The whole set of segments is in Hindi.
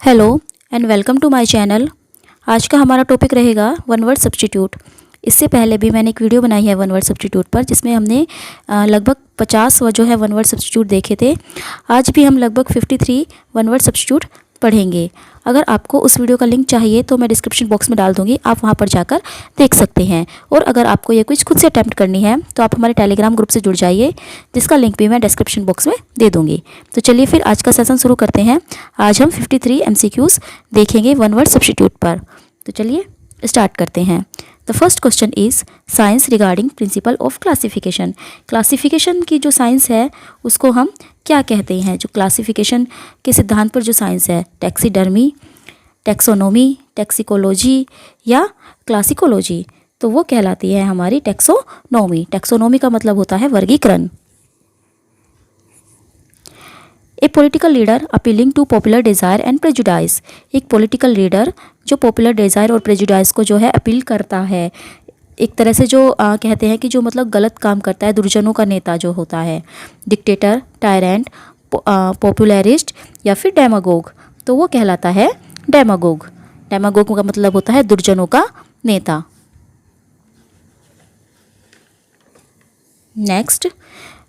Hello and welcome to my channel. आज का हमारा टॉपिक रहेगा वन वर्ड सब्स्टिट्यूट। इससे पहले भी मैंने एक वीडियो बनाई है वन वर्ड सब्स्टिट्यूट पर, जिसमें हमने लगभग 50 जो है वन वर्ड सब्स्टिट्यूट देखे थे। आज भी हम लगभग 53 वन वर्ड सब्स्टिट्यूट पढ़ेंगे। अगर आपको उस वीडियो का लिंक चाहिए तो मैं डिस्क्रिप्शन बॉक्स में डाल दूंगी, आप वहां पर जाकर देख सकते हैं। और अगर आपको ये क्विज खुद से अटैम्प्ट करनी है तो आप हमारे टेलीग्राम ग्रुप से जुड़ जाइए, जिसका लिंक भी मैं डिस्क्रिप्शन बॉक्स में दे दूंगी। तो चलिए फिर आज का सेशन शुरू करते हैं। आज हम 53 MCQs देखेंगे वन वर्ड सब्स्टिट्यूट पर। तो चलिए स्टार्ट करते हैं। The first question is science regarding principle of classification. Classification की जो साइंस है उसको हम क्या कहते हैं? जो क्लासिफिकेशन के सिद्धांत पर जो साइंस है, टैक्सीडर्मी, टैक्सोनोमी, टैक्सिकोलॉजी या क्लासिकोलॉजी, तो वो कहलाती है हमारी टैक्सोनोमी। टैक्सोनोमी का मतलब होता है वर्गीकरण। A political leader appealing to popular desire and prejudice. एक पॉलिटिकल लीडर जो पॉपुलर डिज़ायर और प्रेजुडाइज को जो है अपील करता है, एक तरह से जो कहते हैं कि जो मतलब गलत काम करता है, दुर्जनों का नेता जो होता है। डिक्टेटर, टायरेंट, पॉपुलरिस्ट या फिर डेमागोग, तो वो कहलाता है डेमागोग। डेमागोग का मतलब होता है दुर्जनों का नेता। Next,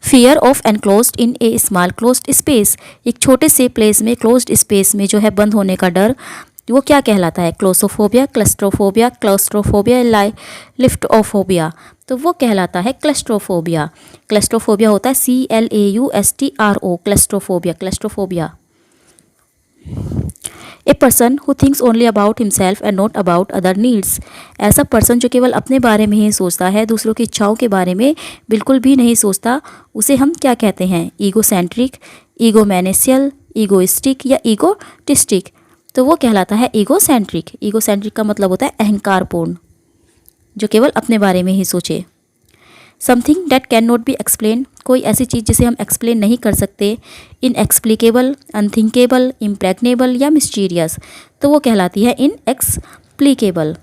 fear of enclosed in A small closed space. एक छोटे से प्लेस में, क्लोज्ड स्पेस में जो है बंद होने का डर, वो क्या कहलाता है? क्लोसोफोबिया, क्लस्ट्रोफोबिया, लिफ्टोफोबिया, तो वो कहलाता है क्लस्ट्रोफोबिया। क्लस्ट्रोफोबिया होता है CLAUSTRO, claustrophobia. A person who thinks only about himself and not about other needs. ऐसा पर्सन जो केवल अपने बारे में ही सोचता है, दूसरों की इच्छाओं के बारे में बिल्कुल भी नहीं सोचता, उसे हम क्या कहते हैं? ईगोसेंट्रिक, ईगोमेनेशियल, ईगोइस्टिक या ईगोटिस्टिक, तो वो कहलाता है ईगोसेंट्रिक। ईगोसेंट्रिक का मतलब होता है अहंकारपूर्ण, जो केवल अपने बारे में ही सोचे। Something date can not be explain, कोई ऐसी चीज़ जिसे हम एक्सप्लेन नहीं कर सकते। इनएक्सप्लिकेबल, अनथिंकेबल, इम्प्रैग्नेबल या मिस्टीरियस, तो वो कहलाती है inexplicable.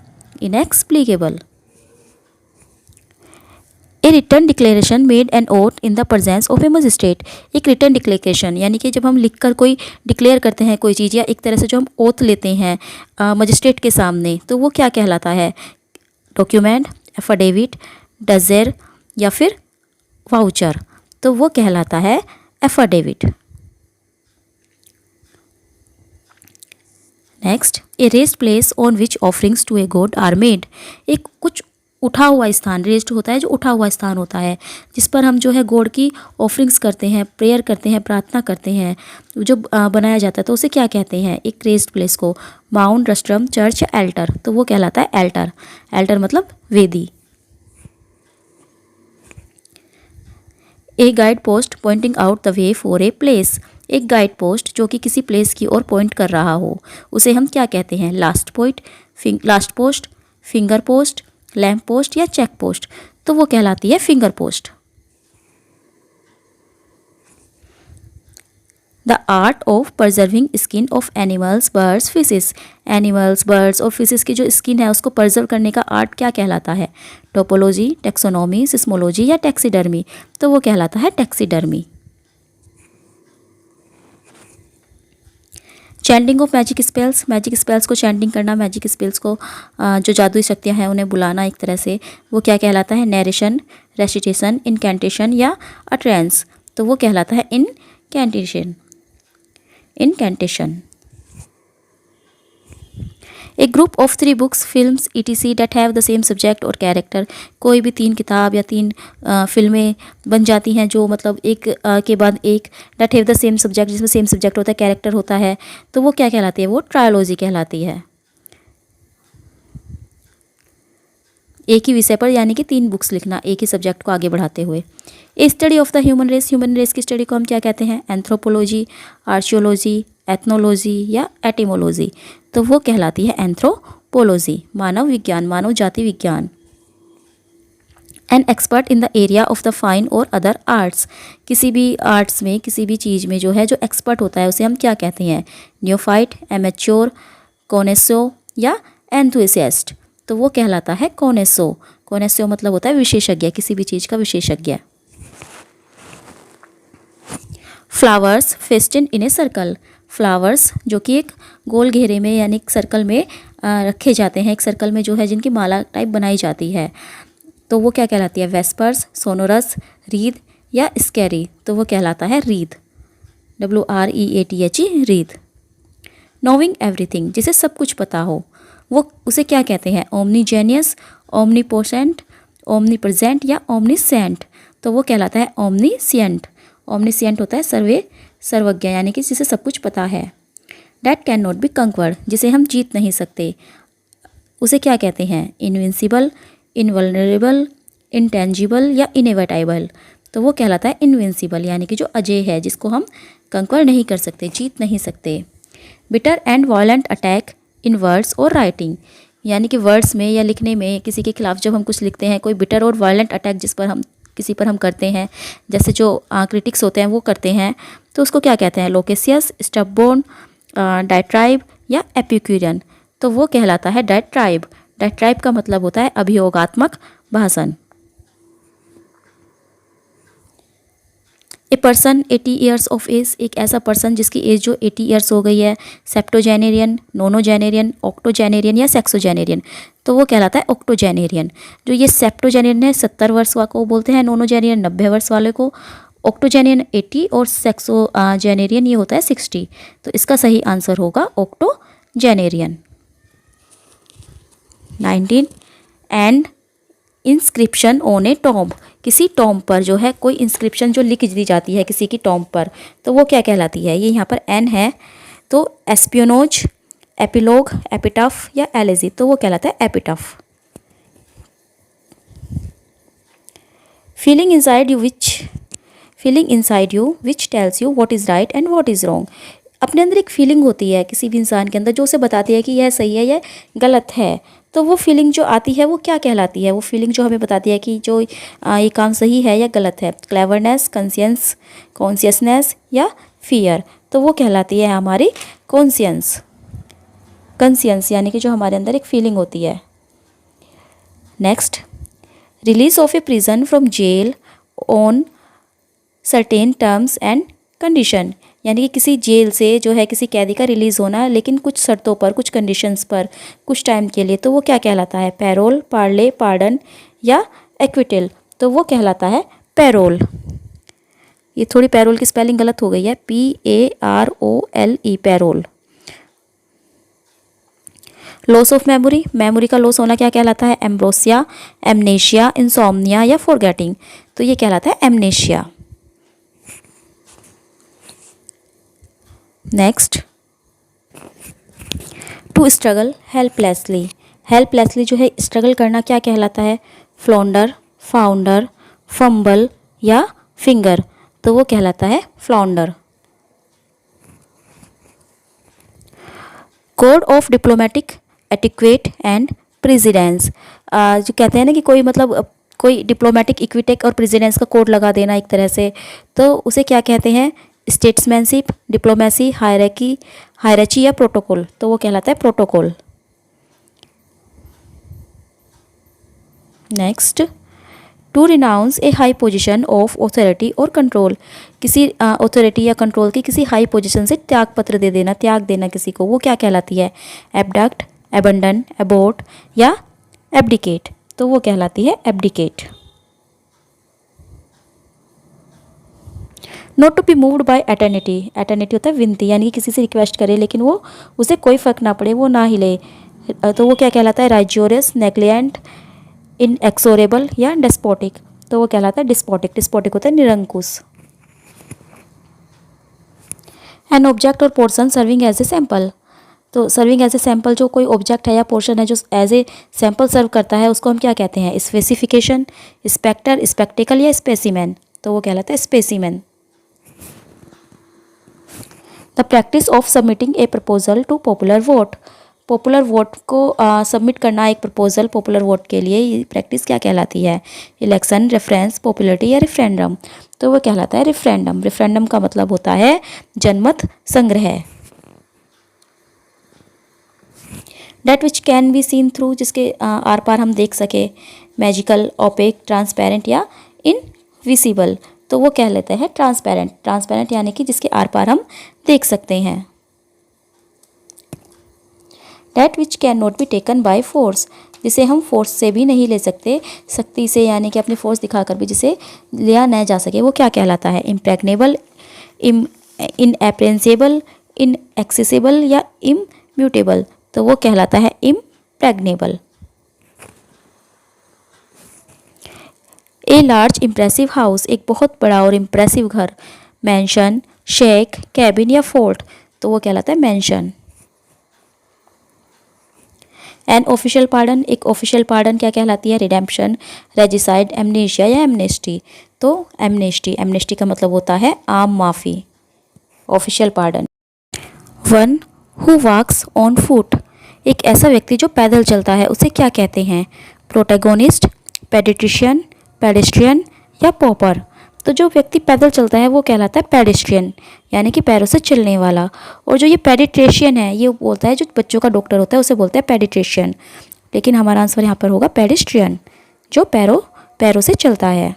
A return declaration made an oath in the presence of A magistrate. एक रिटर्न डिक्लेरेशन यानी कि जब हम लिखकर कोई डिक्लेयर करते हैं कोई चीज़, या एक तरह से जो हम ओथ लेते हैं मजिस्ट्रेट के सामने, तो वो क्या कहलाता है? डॉक्यूमेंट, एफिडेविट, डजेर या फिर वाउचर, तो वो कहलाता है affidavit. Next, a raised place on which offerings to a god are made. एक कुछ उठा हुआ स्थान, रेस्ड होता है जो उठा हुआ स्थान होता है, जिस पर हम जो है गॉड की ऑफरिंग्स करते हैं, प्रेयर करते हैं, प्रार्थना करते हैं, जो बनाया जाता है, तो उसे क्या कहते हैं? एक रेस्ड प्लेस को माउंट, रस्ट्रम, चर्च या एल्टर, तो वो कहलाता है एल्टर। एल्टर मतलब वेदी। A guide post pointing out the way for a place. एक गाइड पोस्ट जो कि किसी प्लेस की ओर पॉइंट कर रहा हो, उसे हम क्या कहते हैं? Last post, finger post, lamp post या चेक पोस्ट, तो वो कहलाती है finger post. The art of preserving skin of animals, birds, fishes. Animals, birds और फिशेस की जो स्किन है उसको प्रिजर्व करने का आर्ट क्या कहलाता है? टोपोलॉजी, टेक्सोनोमी, सिस्मोलॉजी या टैक्सीडर्मी, तो वो कहलाता है taxidermy. Chanting of magic spells. Magic spells को चैंटिंग करना, मैजिक स्पेल्स को जो जादुई शक्तियाँ हैं उन्हें बुलाना एक तरह से, वो क्या कहलाता है? नैरेशन, रेसिटेशन, इनकैंटेशन या अट्रेंस, तो वो कहलाता है incantation. A group of 3 books, films ETC that have the same subject और कैरेक्टर। कोई भी 3 किताब या 3 फिल्में बन जाती हैं जो मतलब एक के बाद एक, that have the same subject, जिसमें सेम सब्जेक्ट होता है, कैरेक्टर होता है, तो वो क्या कहलाती है? वो ट्रायोलॉजी कहलाती है। एक ही विषय पर यानी कि 3 बुक्स लिखना, एक ही सब्जेक्ट को आगे बढ़ाते हुए। A study of the human race. Human race की स्टडी को हम क्या कहते हैं? एंथ्रोपोलॉजी, आर्चियोलॉजी, एथनोलॉजी या एटिमोलॉजी, तो वो कहलाती है एंथ्रोपोलॉजी, मानव विज्ञान, मानव जाति विज्ञान। An expert in the area of the fine और अदर आर्ट्स। किसी भी आर्ट्स में, किसी भी चीज़ में जो है जो एक्सपर्ट होता है उसे हम क्या कहते हैं? न्योफाइट, एमेच्योर, कोनेसो या एंथुसियास्ट, तो वो कहलाता है कोनेसो। कोनेसो मतलब होता है विशेषज्ञ, किसी भी चीज़ का विशेषज्ञ। Flowers festoon in a circle. Flowers जो कि एक गोल घेरे में यानी एक सर्कल में रखे जाते हैं, एक सर्कल में जो है जिनकी माला टाइप बनाई जाती है, तो वो क्या कहलाती है? वेस्पर्स, सोनोरस, रीद या स्कैरी, तो वो कहलाता है रीद, WREATHE, रीद। नोविंग एवरीथिंग, जिसे सब कुछ पता हो, वो उसे क्या कहते हैं? ओमनीजेनियस, ओमनीपोसेंट, ओमनीप्रेजेंट या ओमनीसेंट, तो वो कहलाता है ओमनीसिएंट। ओमनीसिएंट होता है सर्वज्ञ, यानी कि जिसे सब कुछ पता है। That can not be conquered, जिसे हम जीत नहीं सकते, उसे क्या कहते हैं? इनविंसिबल, इनवल्नरेबल, इंटेंजिबल या इनएविटेबल, तो वो कहलाता है इनविंसिबल, यानी कि जो अजेय है, जिसको हम कंक्वर नहीं कर सकते, जीत नहीं सकते। Bitter and violent attack in words और राइटिंग, यानी कि वर्ड्स में या लिखने में किसी के खिलाफ जब हम कुछ लिखते हैं, कोई बिटर और वायलेंट अटैक किसी पर हम करते हैं, जैसे जो क्रिटिक्स होते हैं वो करते हैं, तो उसको क्या कहते हैं? लोकेसियस, स्टबबोर्न, डायट्राइब या एपिक्यूरियन, तो वो कहलाता है डायट्राइब। डायट्राइब का मतलब होता है अभियोगात्मक भाषण। A person 80 years of age, एक ऐसा पर्सन जिसकी एज जो 80 ईयर्स हो गई है। सेप्टोजेनेरियन, नोनोजेनेरियन, ऑक्टोजेनेरियन या सेक्सोजेनेरियन, तो वो कहलाता है ऑक्टोजेनेरियन। जो ये सेप्टोजेनेरियन है 70 वर्ष को बोलते हैं, नोनोजेनेरियन 90 वर्ष वाले को, ऑक्टोजेनियन 80 और सेक्सोजेनेरियन ये होता है 60, तो इसका सही आंसर होगा octogenarian. 19 and inscription on A tomb, किसी टॉम्ब पर जो है कोई इंस्क्रिप्शन जो लिख दी जाती है किसी की टॉम्ब पर, तो वो क्या कहलाती है? ये यहाँ पर एन है, तो एस्पियोनोज, एपिलॉग, एपिटाफ या एलेजी, तो वो कहलाता है epitaph. Feeling inside you which tells you what is right and what is wrong, अपने अंदर एक फीलिंग होती है किसी भी इंसान के अंदर जो उसे बताती है कि यह सही है यह गलत है, तो वो फीलिंग जो आती है वो क्या कहलाती है? वो फीलिंग जो हमें बताती है कि जो ये काम सही है या गलत है। क्लेवरनेस, कॉन्शियसनेस या फियर, तो वो कहलाती है हमारी कॉन्शियंस, यानी कि जो हमारे अंदर एक फीलिंग होती है। Next, release of a prison from jail on certain terms and condition, यानी कि किसी जेल से जो है किसी कैदी का रिलीज़ होना, लेकिन कुछ शर्तों पर, कुछ कंडीशंस पर, कुछ टाइम के लिए, तो वो क्या कहलाता है? पैरोल, पार्ले, पार्डन या एक्विटल, तो वो कहलाता है पैरोल। ये थोड़ी पैरोल की स्पेलिंग गलत हो गई है, PAROLE, parole. Loss of memory का लॉस होना क्या कहलाता है? एम्ब्रोसिया, एमनेशिया, इंसोम्निया या फॉरगेटिंग, तो ये कहलाता है amnesia. Next, to struggle helplessly जो है स्ट्रगल करना क्या कहलाता है? फ्लॉन्डर, फाउंडर, फंबल या फिंगर, तो वो कहलाता है flounder. Code of diplomatic etiquette and precedence, जो कहते हैं ना कि कोई डिप्लोमेटिक इक्विटेक और प्रेसिडेंस का कोड लगा देना एक तरह से, तो उसे क्या कहते हैं? स्टेट्समैनशिप, डिप्लोमेसी, हायरार्ची या प्रोटोकॉल, तो वो कहलाता है protocol. Next, to renounce a high position of authority और कंट्रोल, किसी ऑथोरिटी या कंट्रोल की किसी हाई पोजीशन से त्याग देना किसी को, वो क्या कहलाती है? एबडक्ट, एबंडन, एबोर्ट या एब्डिकेट, तो वो कहलाती है abdicate. Not to be moved by eternity होता है विनती, यानी कि किसी से रिक्वेस्ट करे लेकिन वो उसे कोई फ़र्क ना पड़े, वो ना हिले, तो वो क्या कहलाता है? राइजियोरस, नेग्लिजेंट, इनएक्सोरेबल या डेस्पोटिक, तो वो कहलाता है डिस्पोटिक होता है निरंकुश। एन ऑब्जेक्ट और portion serving as a sample, तो सर्विंग एज ए सैंपल जो कोई ऑब्जेक्ट है या पोर्शन है जो एज ए सैंपल सर्व करता है उसको हम क्या कहते हैं? स्पेसिफिकेशन, स्पेक्टर, स्पेक्टिकल या स्पेसिमेन, तो वो कहलाता है specimen. The practice of submitting a proposal to popular vote को सबमिट करना एक प्रपोजल पॉपुलर वोट के लिए, ये प्रैक्टिस क्या कहलाती है? इलेक्शन, रेफरेंस, पॉपुलरिटी या रेफरेंडम, तो वो कहलाता है रेफरेंडम का मतलब होता है जनमत संग्रह। That which can be seen through, जिसके आर पार हम देख सके, मैजिकल, ओपेक, ट्रांसपेरेंट या इनविजिबल, तो वो कह लेते हैं ट्रांसपेरेंट यानी कि जिसके आर पार हम देख सकते हैं। That which can not be taken by force, जिसे हम फोर्स से भी नहीं ले सकते, सख्ती से यानी कि अपनी फोर्स दिखाकर भी जिसे लिया न जा सके, वो क्या कहलाता है? इम्प्रेग्नेबल, इनएप्रेंसेबल, इनएक्सेसिबल या इम्यूटेबल, तो वो कहलाता है impregnable. A large impressive house, एक बहुत बड़ा और इम्प्रेसिव घर। मैंशन, शेक, कैबिन या फोर्ट, तो वो कहलाता है मैंशन। एन ऑफिशियल पार्डन, एक ऑफिशियल पार्डन क्या कहलाती है? रिडेम्पशन, रेजिसाइड, एमनेशिया या एमनेस्टी, तो एमनेस्टी। एमनेस्टी का मतलब होता है आम माफ़ी, official pardon. One who walks on foot, एक ऐसा व्यक्ति जो पैदल चलता है, उसे क्या कहते हैं? प्रोटैगोनिस्ट, पेडिट्रिशियन, पेडेस्ट्रियन या पॉपर, तो जो व्यक्ति पैदल चलता है वो कहलाता है पेडेस्ट्रियन, यानी कि पैरों से चलने वाला। और जो ये पेडिट्रेशियन है, ये बोलता है जो बच्चों का डॉक्टर होता है उसे बोलते हैं पेडिट्रेशियन, लेकिन हमारा आंसर यहाँ पर होगा पेडेस्ट्रियन, जो पैरों से चलता है।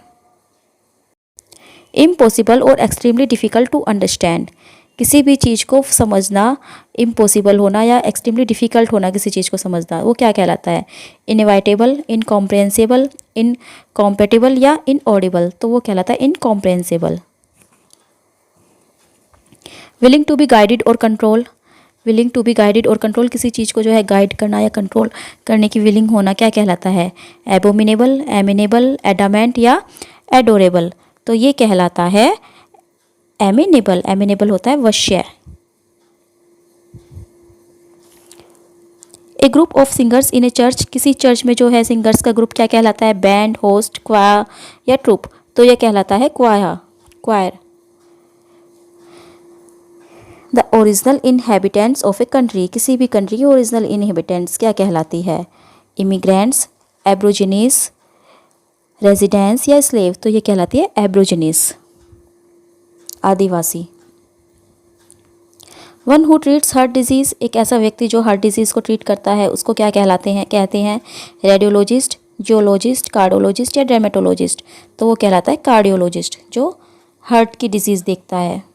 इम्पॉसिबल और एक्सट्रीमली डिफ़िकल्ट टू अंडरस्टैंड, किसी भी चीज़ को समझना, इम्पॉसिबल होना या एक्सट्रीमली डिफ़िकल्ट होना किसी चीज़ को समझना, वो क्या कहलाता है? इनएविटेबल, इनकॉम्प्रिहेंसिबल, इनकॉम्पेटिबल या इनऑडिबल, तो वो कहलाता है incomprehensible. Willing to be guided और control, willing to be guided और कंट्रोल, किसी चीज़ को जो है गाइड करना या कंट्रोल करने की विलिंग होना क्या कहलाता है? एबोमिनेबल, एमिनेबल, एडामेंट या एडोरेबल, तो ये कहलाता है एमिनेबल। एमिनेबल होता है वश्य। A group of singers in a church, किसी चर्च में जो है सिंगर्स का ग्रुप क्या कहलाता है? बैंड, होस्ट, क्वायर या ट्रूप, तो यह कहलाता है choir. The original inhabitants of a country, किसी भी कंट्री की ओरिजिनल इनहेबिटेंट्स क्या कहलाती है? इमिग्रेंट्स, एब्रोजिनीस, रेजिडेंट्स या स्लेव, तो ये कहलाती है एब्रोजिनीस, आदिवासी। One who treats heart disease, एक ऐसा व्यक्ति जो हार्ट डिजीज़ को ट्रीट करता है उसको क्या कहते हैं? रेडियोलॉजिस्ट, जियोलॉजिस्ट, कार्डियोलॉजिस्ट या डर्मेटोलॉजिस्ट, तो वो कहलाता है कार्डियोलॉजिस्ट, जो हार्ट की डिजीज़ देखता है।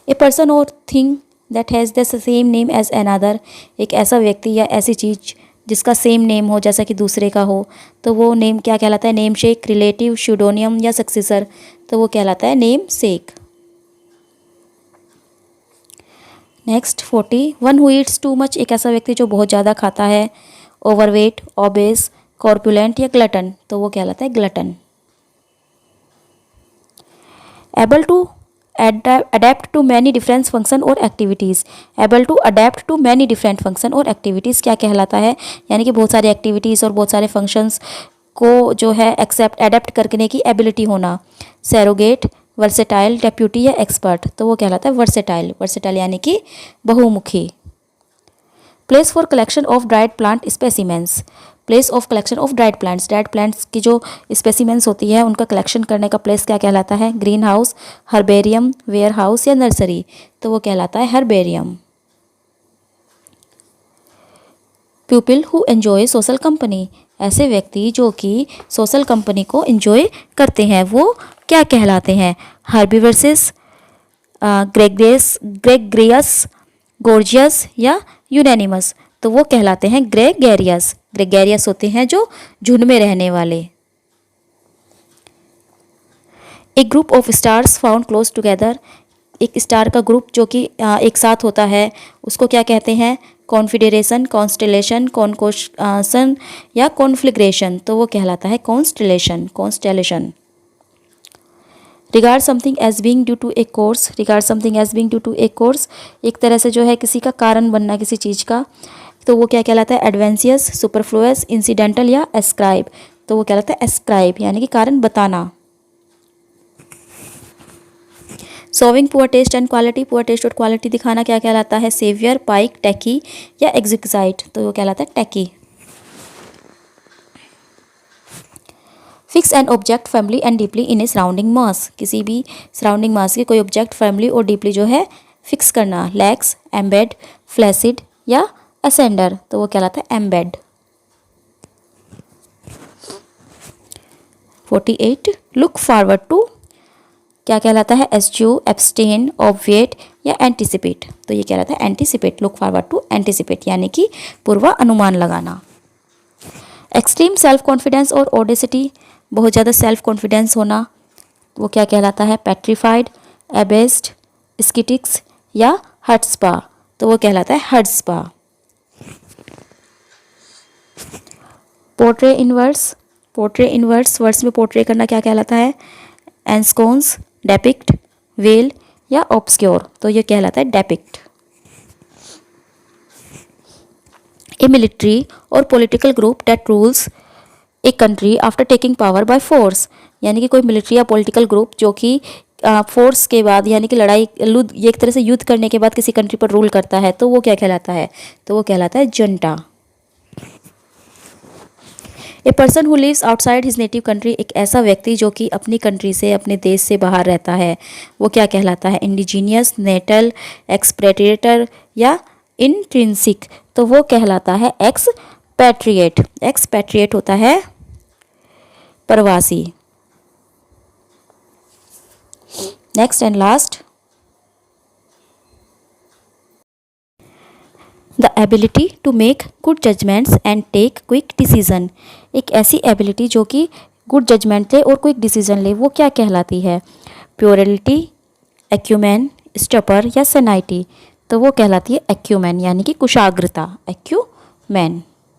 ए पर्सन और thing that has the same name as another, एक ऐसा व्यक्ति या ऐसी चीज़ जिसका सेम नेम हो जैसा कि दूसरे का हो, तो वो नेम क्या कहलाता है? नेम शेक, रिलेटिव, स्यूडोनियम या सक्सेसर, तो वो कहलाता है namesake. Next 40, one who eats too much, एक ऐसा व्यक्ति जो बहुत ज़्यादा खाता है। ओवरवेट, ओबेस, कॉर्पुलेंट या ग्लटन, तो वो कहलाता है glutton. Able to adapt to many different function और activities, able to adapt to many different function और एक्टिविटीज़ क्या कहलाता है? यानी कि बहुत सारे एक्टिविटीज़ और बहुत सारे फंक्शंस को जो है अडेप्ट करने की एबिलिटी होना। सैरोगेट, वर्सेटाइल, डेप्यूटी या एक्सपर्ट, तो वो कहलाता है वर्सेटाइल, वर्सेटाइल यानी कि बहुमुखी। Place for collection of dried plant specimens, place of collection of dried plants की जो स्पेसिमेंस होती है उनका कलेक्शन करने का प्लेस क्या कहलाता है? Greenhouse, herbarium, warehouse या नर्सरी, तो वो कहलाता है herbarium. People who enjoy social company, ऐसे व्यक्ति जो कि सोशल कंपनी को एंजॉय करते हैं वो क्या कहलाते हैं? हर्बिवर्सिस, ग्रेगरियस, गोर्जियस या यूनैनिमस, तो वो कहलाते हैं ग्रेगेरियस। ग्रेगेरियस होते हैं जो झुंड में रहने वाले। एक group of stars found close together, एक स्टार का ग्रुप जो कि एक साथ होता है उसको क्या कहते हैं? कॉन्फिडरेशन, कॉन्स्टेलेशन, कॉन्कोशन या कॉन्फ्लिग्रेशन, तो वो कहलाता है constellation. Regard something as being due to a course, regard something as being due to a course, एक तरह से जो है किसी का कारण बनना किसी चीज़ का, तो वो क्या कहलाता है? एडवेंसियस, सुपरफ्लुअस, इंसिडेंटल या एस्क्राइब, तो वो कहलाता है एस्क्राइब यानी कि कारण बताना। Showing poor taste and quality, poor taste और क्वालिटी दिखाना क्या कहलाता है? सेवियर, पाइक, टैकी या एग्जिक्साइट, तो वो कहलाता है tacky. Fix an object firmly and deeply in a surrounding mass, किसी भी सराउंडिंग मास के कोई ऑब्जेक्ट फैमिली और डीपली जो है फिक्स करना। लैक्स, एम्बेड, फ्लैसिड या असेंडर, तो वो कहलाता है एम्बेड। 48, लुक फॉरवर्ड टू क्या कहलाता है? एस्च्यू, एब्सटेन, ऑब्विएट या एंटिसिपेट। तो ये कहलाता है anticipate, look forward to anticipate, यानी कि पूर्वानुमान लगाना। एक्सट्रीम सेल्फ कॉन्फिडेंस और ऑडेसिटी, बहुत ज़्यादा सेल्फ कॉन्फिडेंस होना, वो क्या कहलाता है? पेट्रीफाइड, एबेस्ड, स्किटिक्स या हट्सपा। तो वो कहलाता है chutzpah. Portray in words, portray in words words में पोर्ट्रे करना क्या कहलाता है? एंस्कोन्स, डेपिक्ट, वेल या ऑब्सक्योर। तो ये कहलाता है डेपिक्ट। ए मिलिट्री और political group that rules a country after taking power by force, यानी कि कोई मिलिट्री या पॉलिटिकल ग्रुप जो कि फोर्स के बाद, यानी कि लड़ाई एक तरह से युद्ध करने के बाद किसी कंट्री पर रूल करता है, तो वो क्या कहलाता है? तो वो कहलाता है junta. A person who lives outside his native country, एक ऐसा व्यक्ति जो कि अपनी कंट्री से, अपने देश से बाहर रहता है, वो क्या कहलाता है? इंडिजीनियस, नेटल, एक्सपेट्रिएटर या इंट्रिंसिक। तो वो कहलाता है एक्सपैट्रिएट। एक्सपैट्रिएट होता है प्रवासी। Next and last, the ability to make good judgments and take quick decision, एक ऐसी एबिलिटी जो कि गुड जजमेंट ले और क्विक डिसीजन ले, वो क्या कहलाती है? प्योरिटी, एक्यूमेन, स्टपर या सेनाइटी। तो वो कहलाती है एक्यूमेन, यानी कि कुशाग्रता, एक्यूमेन।